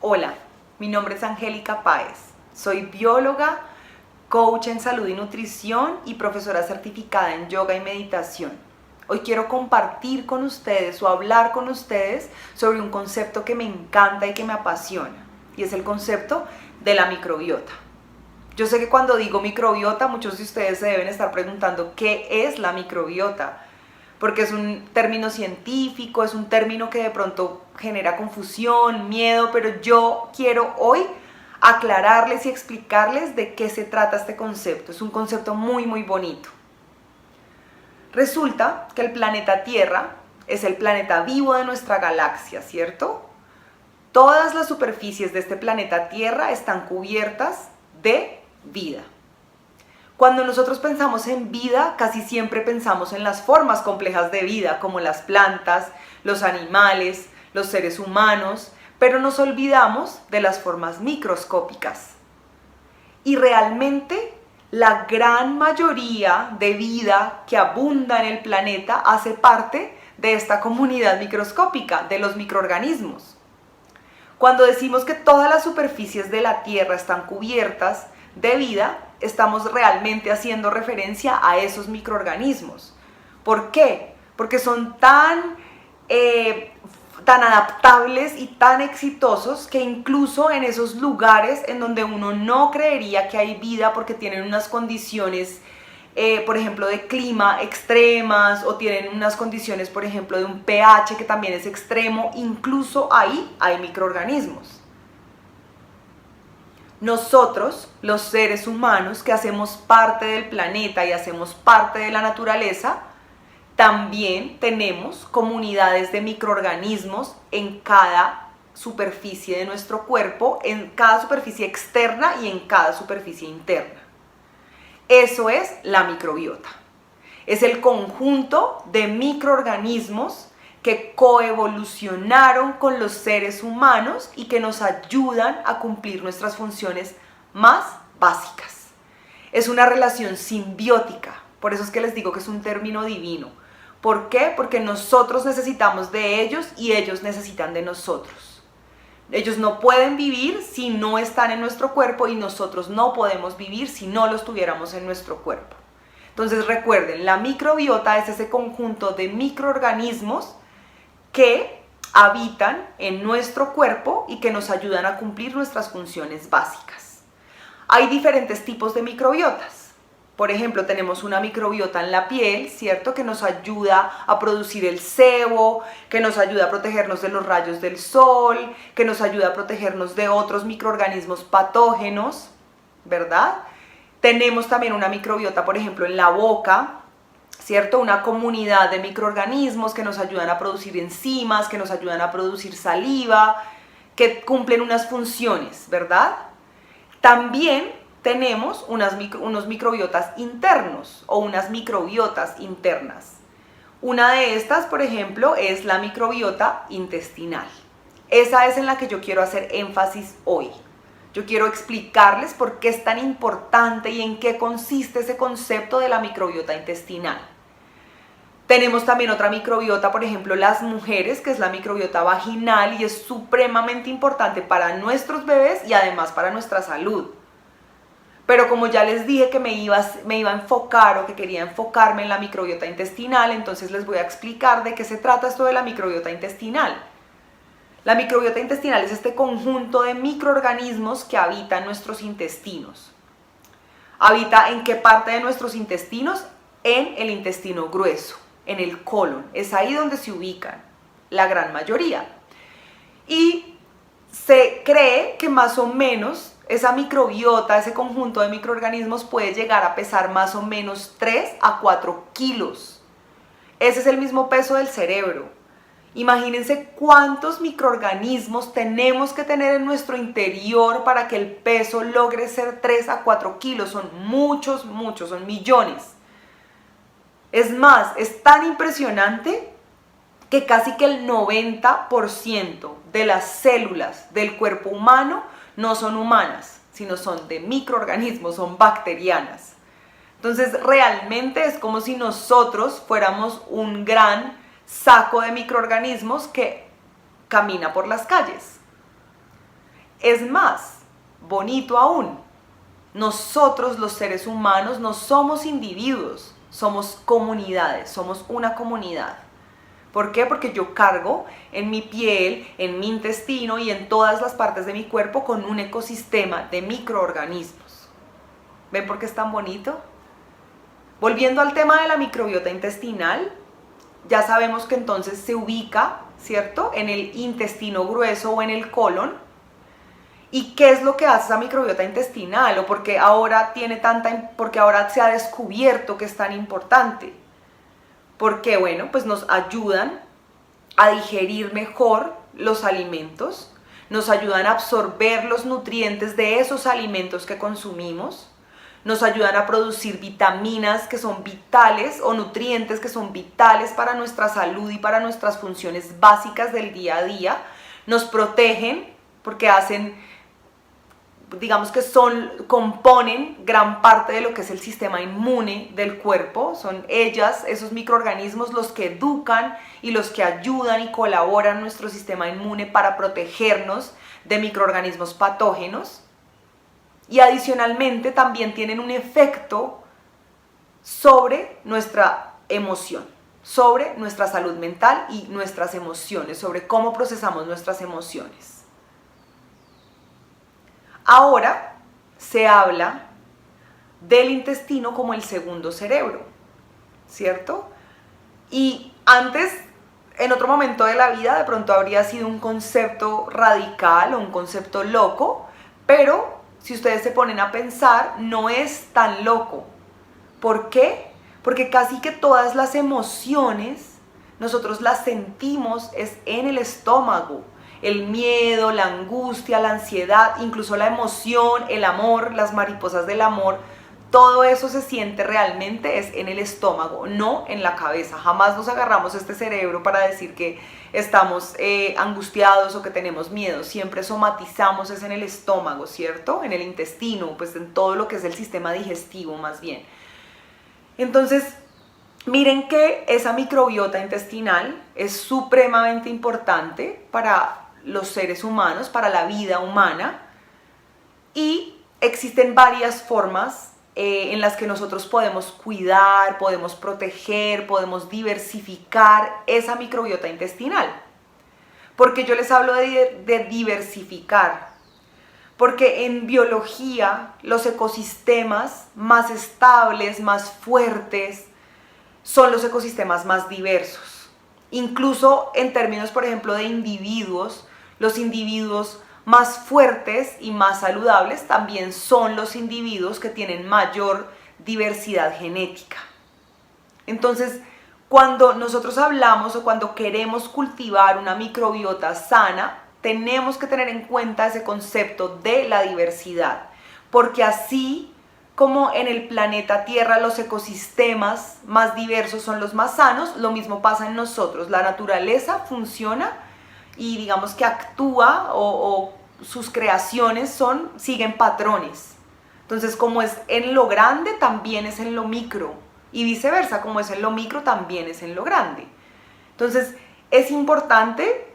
Hola, mi nombre es Angélica Páez. Soy bióloga, coach en salud y nutrición y profesora certificada en yoga y meditación. Hoy quiero compartir con ustedes o hablar con ustedes sobre un concepto que me encanta y que me apasiona, y es el concepto de la microbiota. Yo sé que cuando digo microbiota, muchos de ustedes se deben estar preguntando qué es la microbiota, porque es un término científico, es un término que de pronto genera confusión, miedo, pero yo quiero hoy aclararles y explicarles de qué se trata este concepto. Es un concepto muy bonito. Resulta que el planeta Tierra es el planeta vivo de nuestra galaxia, ¿cierto? Todas las superficies de este planeta Tierra están cubiertas de vida. Cuando nosotros pensamos en vida, casi siempre pensamos en las formas complejas de vida, como las plantas, los animales, los seres humanos, pero nos olvidamos de las formas microscópicas. Y realmente la gran mayoría de vida que abunda en el planeta hace parte de esta comunidad microscópica, de los microorganismos. Cuando decimos que todas las superficies de la Tierra están cubiertas de vida, estamos realmente haciendo referencia a esos microorganismos. ¿Por qué? Porque son tan adaptables y tan exitosos que incluso en esos lugares en donde uno no creería que hay vida porque tienen unas condiciones, por ejemplo, de clima extremas o tienen unas condiciones, por ejemplo, de un pH que también es extremo, incluso ahí hay microorganismos. Nosotros, los seres humanos que hacemos parte del planeta y hacemos parte de la naturaleza, también tenemos comunidades de microorganismos en cada superficie de nuestro cuerpo, en cada superficie externa y en cada superficie interna. Eso es la microbiota. Es el conjunto de microorganismos que coevolucionaron con los seres humanos y que nos ayudan a cumplir nuestras funciones más básicas. Es una relación simbiótica, por eso es que les digo que es un término divino. ¿Por qué? Porque nosotros necesitamos de ellos y ellos necesitan de nosotros. Ellos no pueden vivir si no están en nuestro cuerpo y nosotros no podemos vivir si no los tuviéramos en nuestro cuerpo. Entonces recuerden, la microbiota es ese conjunto de microorganismos que habitan en nuestro cuerpo y que nos ayudan a cumplir nuestras funciones básicas. Hay diferentes tipos de microbiotas. Por ejemplo, tenemos una microbiota en la piel, ¿cierto? Que nos ayuda a producir el sebo, que nos ayuda a protegernos de los rayos del sol, que nos ayuda a protegernos de otros microorganismos patógenos, ¿verdad? Tenemos también una microbiota, por ejemplo, en la boca, ¿cierto? Una comunidad de microorganismos que nos ayudan a producir enzimas, que nos ayudan a producir saliva, que cumplen unas funciones, ¿verdad? También tenemos unos microbiotas internos o unas microbiotas internas. Una de estas, por ejemplo, es la microbiota intestinal. Esa es en la que yo quiero hacer énfasis hoy. Yo quiero explicarles por qué es tan importante y en qué consiste ese concepto de la microbiota intestinal. Tenemos también otra microbiota, por ejemplo, las mujeres, que es la microbiota vaginal y es supremamente importante para nuestros bebés y además para nuestra salud. Pero como ya les dije que me iba a enfocar o que quería enfocarme en la microbiota intestinal, entonces les voy a explicar de qué se trata esto de la microbiota intestinal. La microbiota intestinal es este conjunto de microorganismos que habitan nuestros intestinos. ¿Habita en qué parte de nuestros intestinos? En el intestino grueso, en el colon. Es ahí donde se ubican la gran mayoría. Y se cree que más o menos esa microbiota, ese conjunto de microorganismos puede llegar a pesar más o menos 3 a 4 kilos. Ese es el mismo peso del cerebro. Imagínense cuántos microorganismos tenemos que tener en nuestro interior para que el peso logre ser 3 a 4 kilos. Son muchos, son millones. Es más, es tan impresionante que casi que el 90% de las células del cuerpo humano no son humanas, sino son de microorganismos, son bacterianas. Entonces realmente es como si nosotros fuéramos un gran saco de microorganismos que camina por las calles. Es más, bonito aún, nosotros los seres humanos no somos individuos, somos comunidades, somos una comunidad. ¿Por qué? Porque yo cargo en mi piel, en mi intestino y en todas las partes de mi cuerpo con un ecosistema de microorganismos. ¿Ven por qué es tan bonito? Volviendo al tema de la microbiota intestinal, ya sabemos que entonces se ubica, ¿cierto?, en el intestino grueso o en el colon. ¿Y qué es lo que hace esa microbiota intestinal? ¿O porque ahora se ha descubierto que es tan importante? Porque, bueno, pues nos ayudan a digerir mejor los alimentos, nos ayudan a absorber los nutrientes de esos alimentos que consumimos, nos ayudan a producir vitaminas que son vitales o nutrientes que son vitales para nuestra salud y para nuestras funciones básicas del día a día, nos protegen porque componen gran parte de lo que es el sistema inmune del cuerpo. Son esos microorganismos, los que educan y los que ayudan y colaboran nuestro sistema inmune para protegernos de microorganismos patógenos. Y adicionalmente también tienen un efecto sobre nuestra emoción, sobre nuestra salud mental y nuestras emociones, sobre cómo procesamos nuestras emociones. Ahora se habla del intestino como el segundo cerebro, ¿cierto? Y antes, en otro momento de la vida, de pronto habría sido un concepto radical o un concepto loco, pero si ustedes se ponen a pensar, no es tan loco. ¿Por qué? Porque casi que todas las emociones nosotros las sentimos es en el estómago. El miedo, la angustia, la ansiedad, incluso la emoción, el amor, las mariposas del amor, todo eso se siente realmente es en el estómago, no en la cabeza. Jamás nos agarramos este cerebro para decir que estamos angustiados o que tenemos miedo. Siempre somatizamos es en el estómago, ¿cierto? En el intestino, pues en todo lo que es el sistema digestivo más bien. Entonces, miren que esa microbiota intestinal es supremamente importante para los seres humanos, para la vida humana, y existen varias formas en las que nosotros podemos cuidar, podemos proteger, podemos diversificar esa microbiota intestinal. Porque yo les hablo de diversificar, porque en biología los ecosistemas más estables, más fuertes, son los ecosistemas más diversos. Incluso en términos, por ejemplo, de individuos, los individuos más fuertes y más saludables también son los individuos que tienen mayor diversidad genética. Entonces, cuando nosotros hablamos o cuando queremos cultivar una microbiota sana, tenemos que tener en cuenta ese concepto de la diversidad, porque así como en el planeta Tierra los ecosistemas más diversos son los más sanos, lo mismo pasa en nosotros. La naturaleza funciona y digamos que actúa o sus creaciones siguen patrones. Entonces, como es en lo grande, también es en lo micro, y viceversa, como es en lo micro, también es en lo grande. Entonces, es importante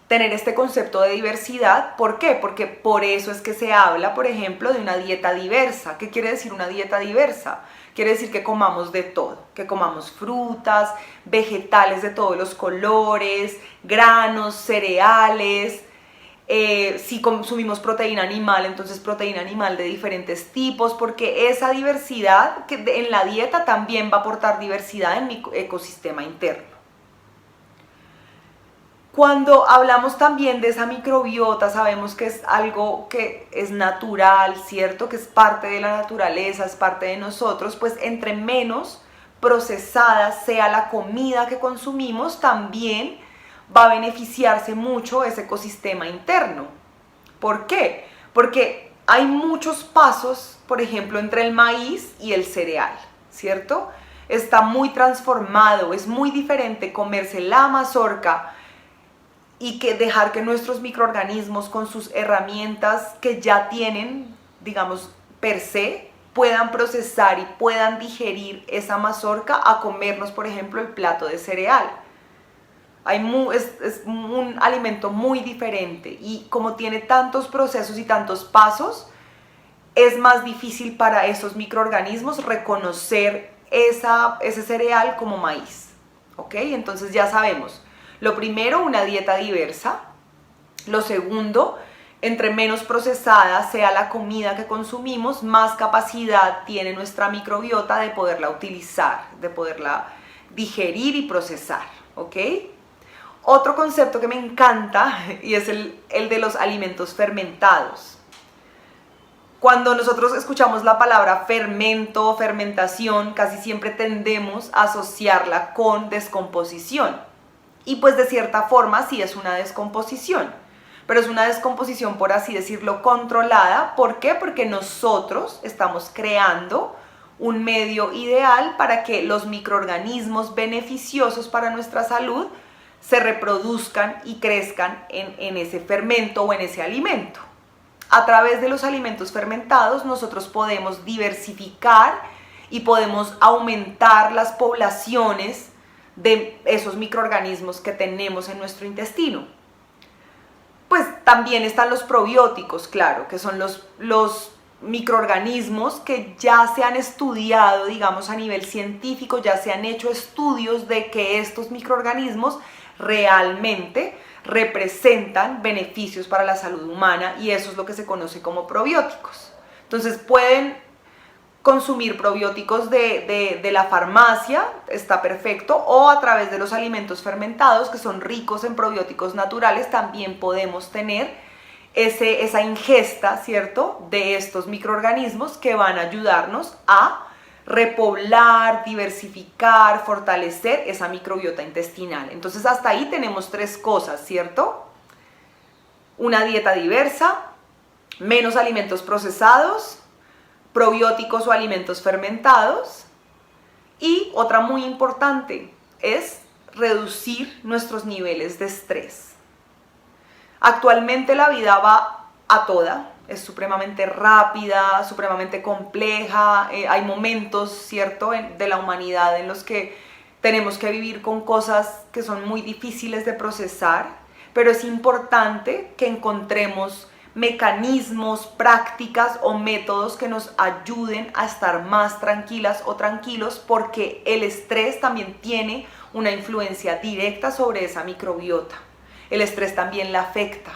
tener este concepto de diversidad. ¿Por qué? Porque por eso es que se habla, por ejemplo, de una dieta diversa. ¿Qué quiere decir una dieta diversa? Quiere decir que comamos de todo, que comamos frutas, vegetales de todos los colores, granos, cereales. Si consumimos proteína animal, entonces proteína animal de diferentes tipos, porque esa diversidad en la dieta también va a aportar diversidad en mi ecosistema interno. Cuando hablamos también de esa microbiota, sabemos que es algo que es natural, ¿cierto? Que es parte de la naturaleza, es parte de nosotros, pues entre menos procesada sea la comida que consumimos, también va a beneficiarse mucho ese ecosistema interno. ¿Por qué? Porque hay muchos pasos, por ejemplo, entre el maíz y el cereal, ¿cierto? Está muy transformado, es muy diferente comerse la mazorca y dejar que nuestros microorganismos con sus herramientas que ya tienen, digamos, per se, puedan procesar y puedan digerir esa mazorca a comernos, por ejemplo, el plato de cereal. Es un alimento muy diferente y como tiene tantos procesos y tantos pasos, es más difícil para esos microorganismos reconocer ese cereal como maíz. ¿Ok? Entonces ya sabemos, lo primero, una dieta diversa. Lo segundo, entre menos procesada sea la comida que consumimos, más capacidad tiene nuestra microbiota de poderla utilizar, de poderla digerir y procesar. ¿Ok? Otro concepto que me encanta y es el de los alimentos fermentados. Cuando nosotros escuchamos la palabra fermento o fermentación, casi siempre tendemos a asociarla con descomposición. Y pues de cierta forma sí es una descomposición, pero es una descomposición, por así decirlo, controlada. ¿Por qué? Porque nosotros estamos creando un medio ideal para que los microorganismos beneficiosos para nuestra salud se reproduzcan y crezcan en ese fermento o en ese alimento. A través de los alimentos fermentados nosotros podemos diversificar y podemos aumentar las poblaciones de esos microorganismos que tenemos en nuestro intestino. Pues también están los probióticos, claro, que son los microorganismos que ya se han estudiado, digamos, a nivel científico, ya se han hecho estudios de que estos microorganismos realmente representan beneficios para la salud humana y eso es lo que se conoce como probióticos. Entonces pueden consumir probióticos de la farmacia, está perfecto, o a través de los alimentos fermentados que son ricos en probióticos naturales también podemos tener esa ingesta, ¿cierto?, de estos microorganismos que van a ayudarnos a repoblar, diversificar, fortalecer esa microbiota intestinal. Entonces hasta ahí tenemos tres cosas, ¿cierto? Una dieta diversa, menos alimentos procesados, probióticos o alimentos fermentados, y otra muy importante es reducir nuestros niveles de estrés. Actualmente la vida va a toda, es supremamente rápida, supremamente compleja, hay momentos, ¿cierto?, de la humanidad en los que tenemos que vivir con cosas que son muy difíciles de procesar, pero es importante que encontremos mecanismos, prácticas o métodos que nos ayuden a estar más tranquilas o tranquilos, porque el estrés también tiene una influencia directa sobre esa microbiota. El estrés también la afecta.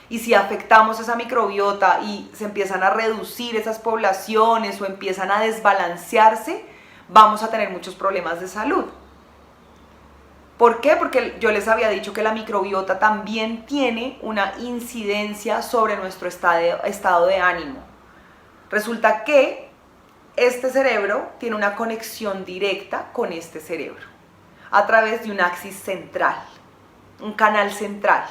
Y si afectamos esa microbiota y se empiezan a reducir esas poblaciones o empiezan a desbalancearse, vamos a tener muchos problemas de salud. ¿Por qué? Porque yo les había dicho que la microbiota también tiene una incidencia sobre nuestro estado de ánimo. Resulta que este cerebro tiene una conexión directa con este cerebro a través de un axis central, un canal central.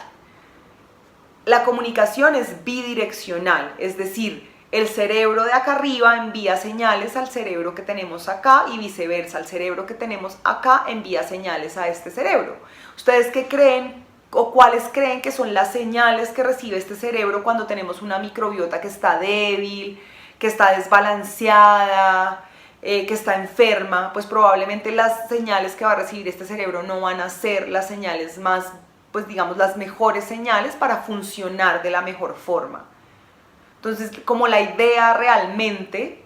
La comunicación es bidireccional, es decir, el cerebro de acá arriba envía señales al cerebro que tenemos acá y viceversa, el cerebro que tenemos acá envía señales a este cerebro. ¿Ustedes qué creen o cuáles creen que son las señales que recibe este cerebro cuando tenemos una microbiota que está débil, que está desbalanceada, que está enferma? Pues probablemente las señales que va a recibir este cerebro no van a ser las señales más, pues digamos, las mejores señales para funcionar de la mejor forma. Entonces, como la idea realmente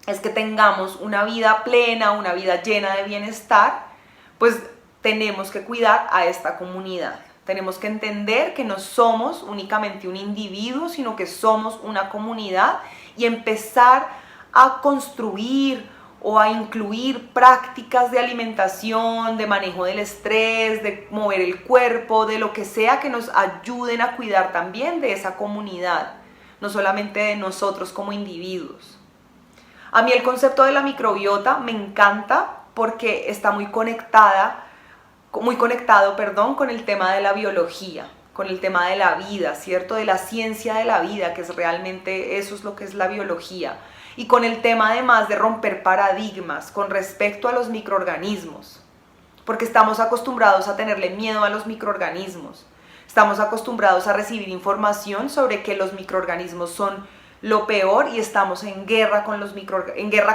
es que tengamos una vida plena, una vida llena de bienestar, pues tenemos que cuidar a esta comunidad. Tenemos que entender que no somos únicamente un individuo, sino que somos una comunidad, y empezar a construir o a incluir prácticas de alimentación, de manejo del estrés, de mover el cuerpo, de lo que sea que nos ayuden a cuidar también de esa comunidad, no solamente de nosotros como individuos. A mí el concepto de la microbiota me encanta porque está muy conectado, con el tema de la biología, con el tema de la vida, ¿cierto? De la ciencia de la vida, que es realmente eso es lo que es la biología. Y con el tema además de romper paradigmas con respecto a los microorganismos, porque estamos acostumbrados a tenerle miedo a los microorganismos. Estamos acostumbrados a recibir información sobre que los microorganismos son lo peor y estamos en guerra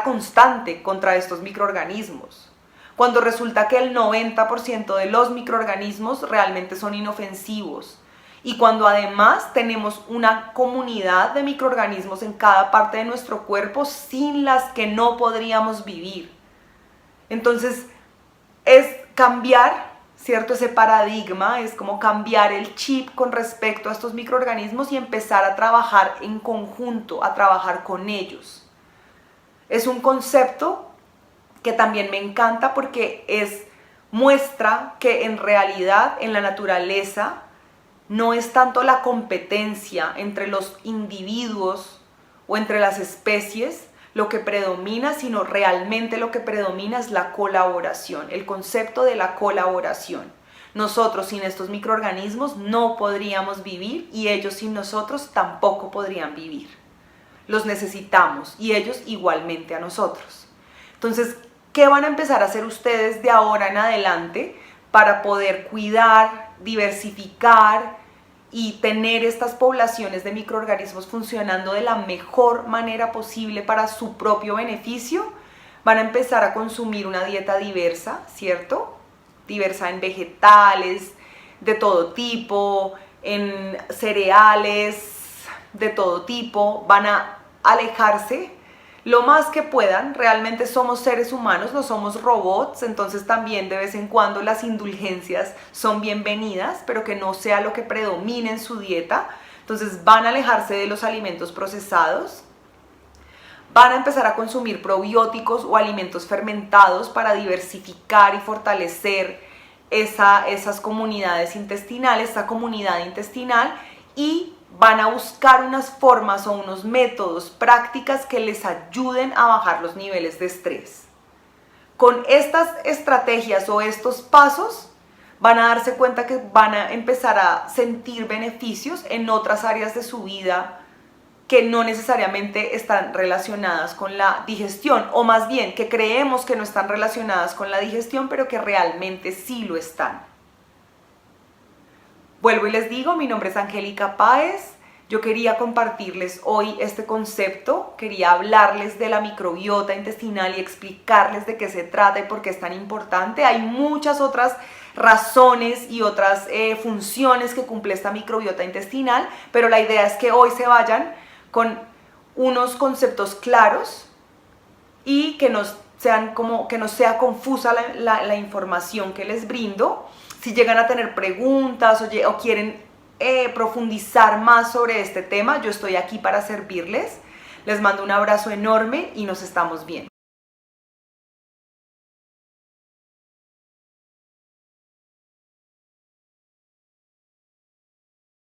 constante contra estos microorganismos. cuando resulta que el 90% de los microorganismos realmente son inofensivos. Y cuando además tenemos una comunidad de microorganismos en cada parte de nuestro cuerpo sin las que no podríamos vivir. Entonces es cambiar, ¿cierto? Ese paradigma, es como cambiar el chip con respecto a estos microorganismos y empezar a trabajar en conjunto, a trabajar con ellos. Es un concepto que también me encanta porque muestra que en realidad en la naturaleza no es tanto la competencia entre los individuos o entre las especies lo que predomina, sino realmente lo que predomina es la colaboración, el concepto de la colaboración. Nosotros sin estos microorganismos no podríamos vivir y ellos sin nosotros tampoco podrían vivir. Los necesitamos y ellos igualmente a nosotros. Entonces, ¿qué van a empezar a hacer ustedes de ahora en adelante para poder cuidar, diversificar y tener estas poblaciones de microorganismos funcionando de la mejor manera posible para su propio beneficio? Van a empezar a consumir una dieta diversa, ¿cierto? Diversa en vegetales de todo tipo, en cereales de todo tipo. Van a alejarse lo más que puedan. Realmente somos seres humanos, no somos robots, entonces también de vez en cuando las indulgencias son bienvenidas, pero que no sea lo que predomine en su dieta. Entonces van a alejarse de los alimentos procesados, van a empezar a consumir probióticos o alimentos fermentados para diversificar y fortalecer esas comunidades intestinales, esa comunidad intestinal, y van a buscar unas formas o unos métodos, prácticas que les ayuden a bajar los niveles de estrés. Con estas estrategias o estos pasos van a darse cuenta que van a empezar a sentir beneficios en otras áreas de su vida que no necesariamente están relacionadas con la digestión, o más bien que creemos que no están relacionadas con la digestión, pero que realmente sí lo están. Vuelvo y les digo, mi nombre es Angélica Páez. Yo quería compartirles hoy este concepto, quería hablarles de la microbiota intestinal y explicarles de qué se trata y por qué es tan importante. Hay muchas otras razones y otras funciones que cumple esta microbiota intestinal, pero la idea es que hoy se vayan con unos conceptos claros y que no sea confusa la información que les brindo. Si llegan a tener preguntas o quieren profundizar más sobre este tema, yo estoy aquí para servirles. Les mando un abrazo enorme y nos estamos viendo.